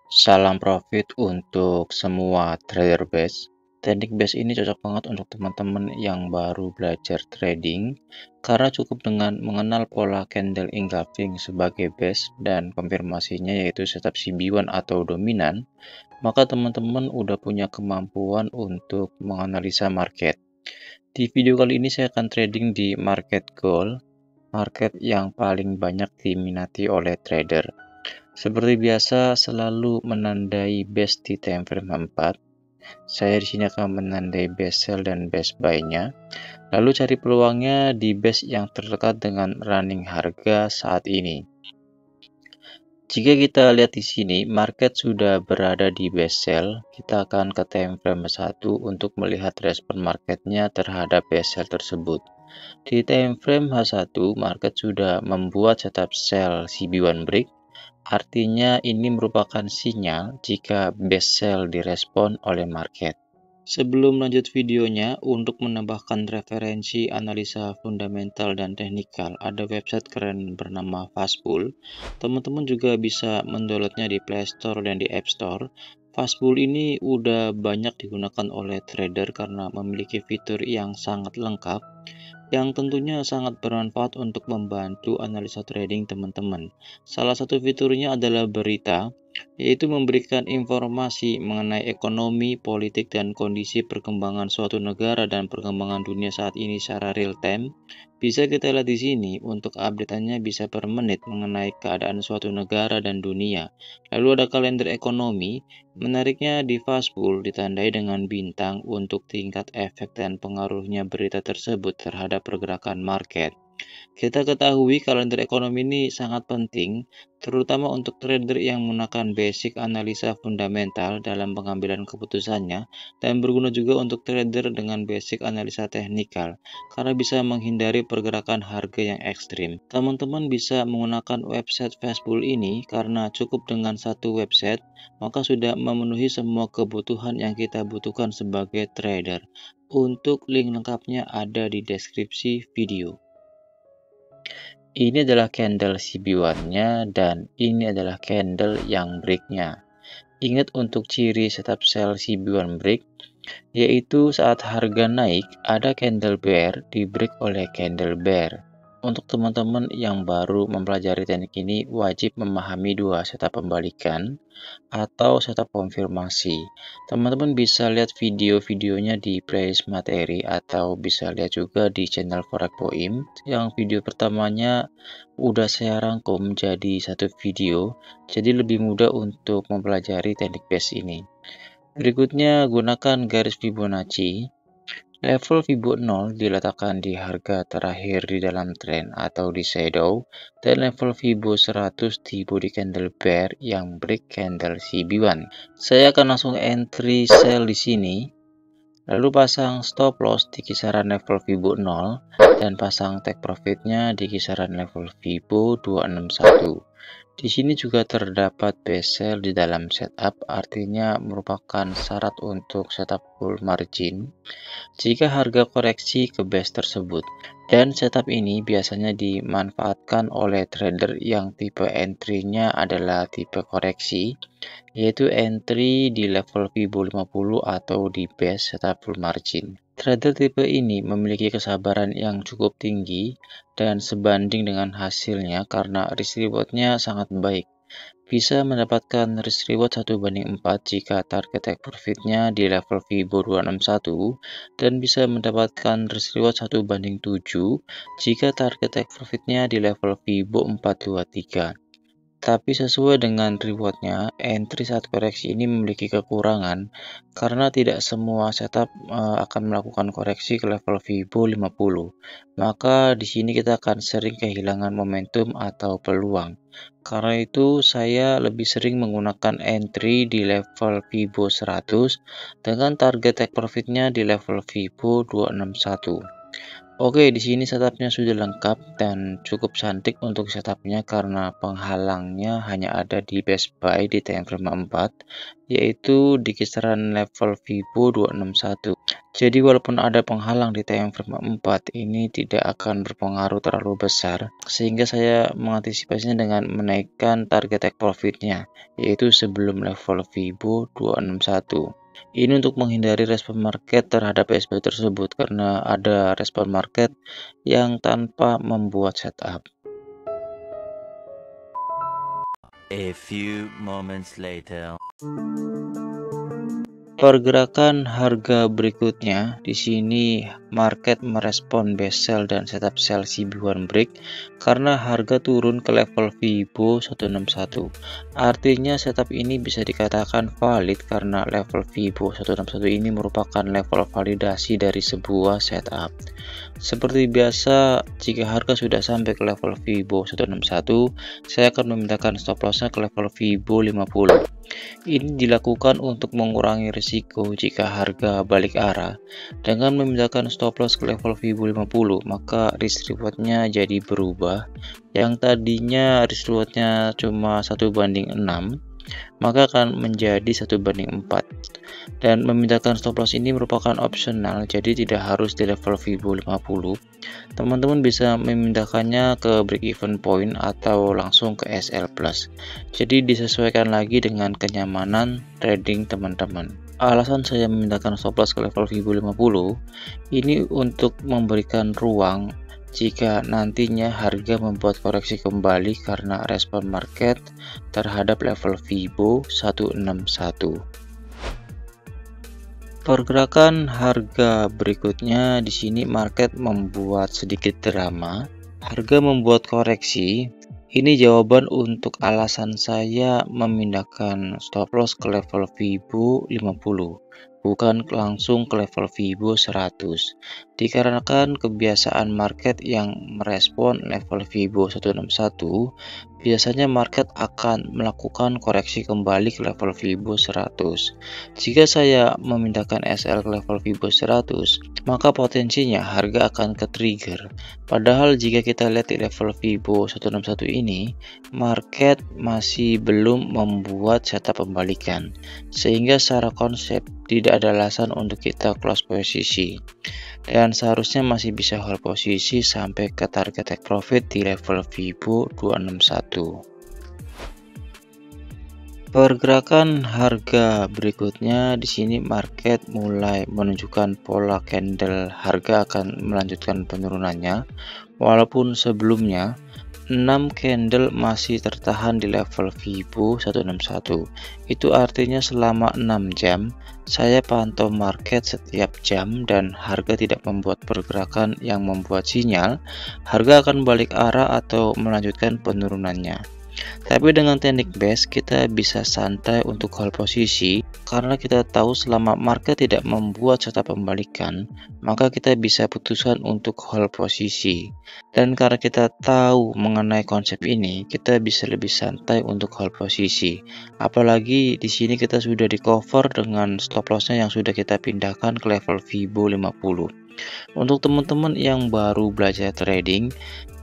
Salam profit untuk semua trader base. Teknik base ini cocok banget untuk teman-teman yang baru belajar trading karena cukup dengan mengenal pola candle engulfing sebagai base dan konfirmasinya yaitu setup CB1 atau dominan, maka teman-teman udah punya kemampuan untuk menganalisa market. Di video kali ini saya akan trading di market gold, market yang paling banyak diminati oleh trader. Seperti biasa, selalu menandai base di time frame 4. Saya di sini akan menandai base sell dan base buy-nya. Lalu cari peluangnya di base yang terdekat dengan running harga saat ini. Jika kita lihat di sini, market sudah berada di base sell. Kita akan ke time frame 1 untuk melihat respon marketnya terhadap base sell tersebut. Di time frame H1, market sudah membuat setup sell CB1 break. Artinya ini merupakan sinyal jika base sell direspon oleh market. Sebelum lanjut videonya, untuk menambahkan referensi analisa fundamental dan teknikal, ada website keren bernama Fastbull. Teman-teman juga bisa mendownloadnya di Play Store dan di App Store. Fastbull ini udah banyak digunakan oleh trader karena memiliki fitur yang sangat lengkap, yang tentunya sangat bermanfaat untuk membantu analisa trading teman-teman. Salah satu fiturnya adalah berita, yaitu memberikan informasi mengenai ekonomi, politik, dan kondisi perkembangan suatu negara dan perkembangan dunia saat ini secara real time. Bisa kita lihat di sini, untuk update-nya bisa per menit mengenai keadaan suatu negara dan dunia. Lalu ada kalender ekonomi. Menariknya di Fastbull ditandai dengan bintang untuk tingkat efek dan pengaruhnya berita tersebut terhadap pergerakan market. Kita ketahui kalender ekonomi ini sangat penting, terutama untuk trader yang menggunakan basic analisa fundamental dalam pengambilan keputusannya, dan berguna juga untuk trader dengan basic analisa teknikal, karena bisa menghindari pergerakan harga yang ekstrim. Teman-teman bisa menggunakan website Fastbull ini karena cukup dengan satu website, maka sudah memenuhi semua kebutuhan yang kita butuhkan sebagai trader. Untuk link lengkapnya ada di deskripsi video. Ini adalah candle CB1-nya dan ini adalah candle yang break-nya. Ingat untuk ciri setup sell CB1 break, yaitu saat harga naik ada candle bear di break oleh candle bear. Untuk teman-teman yang baru mempelajari teknik ini wajib memahami dua setup pembalikan atau setup konfirmasi. Teman-teman bisa lihat video-videonya di playlist materi atau bisa lihat juga di channel Forex Poim. Yang video pertamanya udah saya rangkum jadi satu video, jadi lebih mudah untuk mempelajari teknik base ini. Berikutnya gunakan garis Fibonacci. Level Fibo 0 diletakkan di harga terakhir di dalam tren atau di shadow, dan level Fibo 100 di body candle bear yang break candle CB1. Saya akan langsung entry sell di sini, lalu pasang stop loss di kisaran level Fibo 0 dan pasang take profitnya di kisaran level Fibo 261. Di sini juga terdapat base sell di dalam setup, artinya merupakan syarat untuk setup full margin jika harga koreksi ke base tersebut. Dan setup ini biasanya dimanfaatkan oleh trader yang tipe entry-nya adalah tipe koreksi, yaitu entry di level Fibo 50 atau di base setup full margin. Trader tipe ini memiliki kesabaran yang cukup tinggi dan sebanding dengan hasilnya karena risk reward-nya sangat baik. Bisa mendapatkan risk reward 1/4 jika target take profit-nya di level Fibo 261 dan bisa mendapatkan risk reward 1/7 jika target take profit-nya di level Fibo 423. Tapi sesuai dengan rewardnya, entry saat koreksi ini memiliki kekurangan karena tidak semua setup akan melakukan koreksi ke level Fibo 50. Maka di sini kita akan sering kehilangan momentum atau peluang. Karena itu saya lebih sering menggunakan entry di level Fibo 100 dengan target take profitnya di level Fibo 261. Oke, di sini setupnya sudah lengkap dan cukup cantik untuk setupnya karena penghalangnya hanya ada di base buy di time frame 4, yaitu di kisaran level Fibo 261. Jadi walaupun ada penghalang di time frame 4, ini tidak akan berpengaruh terlalu besar, sehingga saya mengantisipasinya dengan menaikkan target take profit-nya, yaitu sebelum level Fibo 261. Ini untuk menghindari respon market terhadap SPY tersebut karena ada respon market yang tanpa membuat setup. A few moments later. Pergerakan harga berikutnya, di sini market merespon best sell dan setup sell CB1 break karena harga turun ke level Fibo 161. Artinya setup ini bisa dikatakan valid karena level Fibo 161 ini merupakan level validasi dari sebuah setup. Seperti biasa, jika harga sudah sampai ke level Fibo 161, saya akan memindahkan stop lossnya ke level Fibo 50. Ini dilakukan untuk mengurangi risiko jika harga balik arah. Dengan memindahkan stop loss ke level Fibo 50, maka risk reward-nya jadi berubah. Yang tadinya risk reward-nya cuma 1/6, maka akan menjadi 1/4. Dan memindahkan stop loss ini merupakan opsional, jadi tidak harus di level Fibo 50. Teman-teman bisa memindahkannya ke break even point atau langsung ke SL plus. Jadi disesuaikan lagi dengan kenyamanan trading teman-teman. Alasan saya memindahkan stop loss ke level Fibo 50 ini untuk memberikan ruang jika nantinya harga membuat koreksi kembali karena respon market terhadap level Fibo 161. Pergerakan harga berikutnya, di sini market membuat sedikit drama. Harga membuat koreksi. Ini jawaban untuk alasan saya memindahkan stop loss ke level Fibo 50, bukan langsung ke level Fibo 100. Dikarenakan kebiasaan market yang merespon level Fibo 161, biasanya market akan melakukan koreksi kembali ke level Fibo 100. Jika saya memindahkan SL ke level Fibo 100, maka potensinya harga akan ke-trigger. Padahal jika kita lihat di level Fibo 161 ini, market masih belum membuat setup pembalikan, sehingga secara konsep tidak ada alasan untuk kita close posisi. Dan seharusnya masih bisa hold posisi sampai ke target take profit di level Fibo 261. Pergerakan harga berikutnya, di sini market mulai menunjukkan pola candle harga akan melanjutkan penurunannya, walaupun sebelumnya 6 candle masih tertahan di level Fibo 161. Itu artinya selama 6 jam saya pantau market setiap jam dan harga tidak membuat pergerakan yang membuat sinyal harga akan balik arah atau melanjutkan penurunannya. Tapi dengan teknik base kita bisa santai untuk hold posisi karena kita tahu selama market tidak membuat setup pembalikan, maka kita bisa putuskan untuk hold posisi. Dan karena kita tahu mengenai konsep ini, kita bisa lebih santai untuk hold posisi. Apalagi di sini kita sudah di cover dengan stop lossnya yang sudah kita pindahkan ke level Fibo 50. Untuk teman-teman yang baru belajar trading,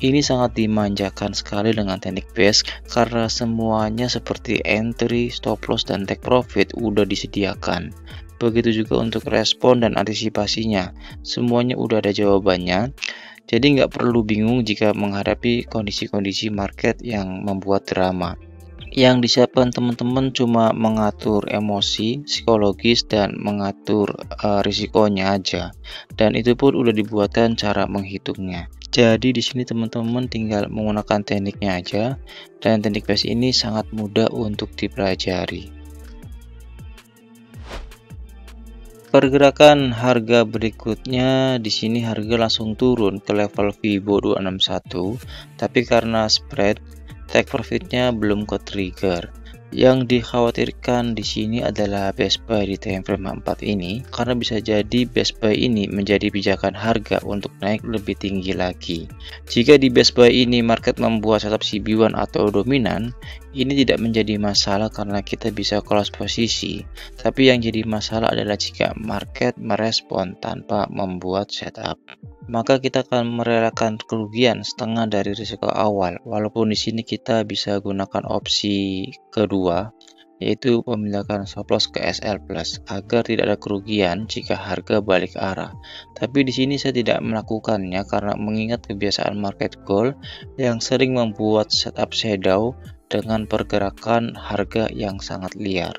ini sangat dimanjakan sekali dengan teknik base karena semuanya seperti entry, stop loss, dan take profit udah disediakan. Begitu juga untuk respon dan antisipasinya, semuanya udah ada jawabannya. Jadi nggak perlu bingung jika menghadapi kondisi-kondisi market yang membuat drama. Yang disiapkan teman-teman cuma mengatur emosi, psikologis, dan mengatur risikonya aja. Dan itu pun udah dibuatkan cara menghitungnya. Jadi di sini teman-teman tinggal menggunakan tekniknya aja, dan teknik base ini sangat mudah untuk dipelajari. Pergerakan harga berikutnya, di sini harga langsung turun ke level Fibo 261, tapi karena spread take profitnya belum ke trigger. Yang dikhawatirkan di sini adalah best buy di time frame 4 ini, karena bisa jadi best buy ini menjadi pijakan harga untuk naik lebih tinggi lagi. Jika di best buy ini market membuat setup CB1 atau dominan, ini tidak menjadi masalah karena kita bisa close posisi. Tapi yang jadi masalah adalah jika market merespon tanpa membuat setup, maka kita akan merelakan kerugian setengah dari risiko awal. Walaupun di sini kita bisa gunakan opsi kedua yaitu memindahkan stop loss ke SL plus agar tidak ada kerugian jika harga balik arah. Tapi di sini saya tidak melakukannya karena mengingat kebiasaan market goal yang sering membuat setup shadow dengan pergerakan harga yang sangat liar.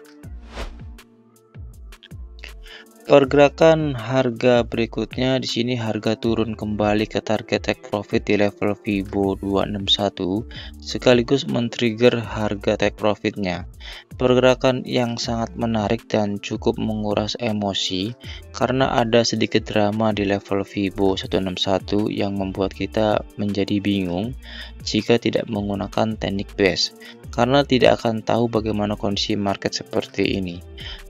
Pergerakan harga berikutnya di sini harga turun kembali ke target take profit di level Fibo 261 sekaligus men-trigger harga take profitnya. Pergerakan yang sangat menarik dan cukup menguras emosi karena ada sedikit drama di level Fibo 161 yang membuat kita menjadi bingung jika tidak menggunakan teknik base karena tidak akan tahu bagaimana kondisi market seperti ini.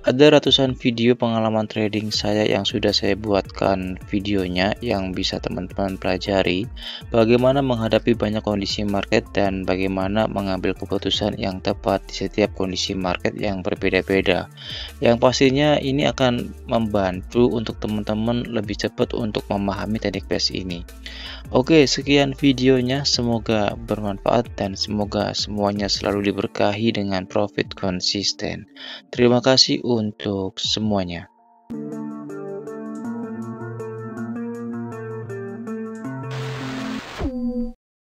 Ada ratusan video pengalaman trading saya yang sudah saya buatkan videonya yang bisa teman-teman pelajari bagaimana menghadapi banyak kondisi market dan bagaimana mengambil keputusan yang tepat di setiap kondisi market yang berbeda-beda. Yang pastinya ini akan membantu untuk teman-teman lebih cepat untuk memahami teknik base ini. Oke, sekian videonya, semoga bermanfaat dan semoga semuanya selalu diberkahi dengan profit konsisten. Terima kasih untuk semuanya.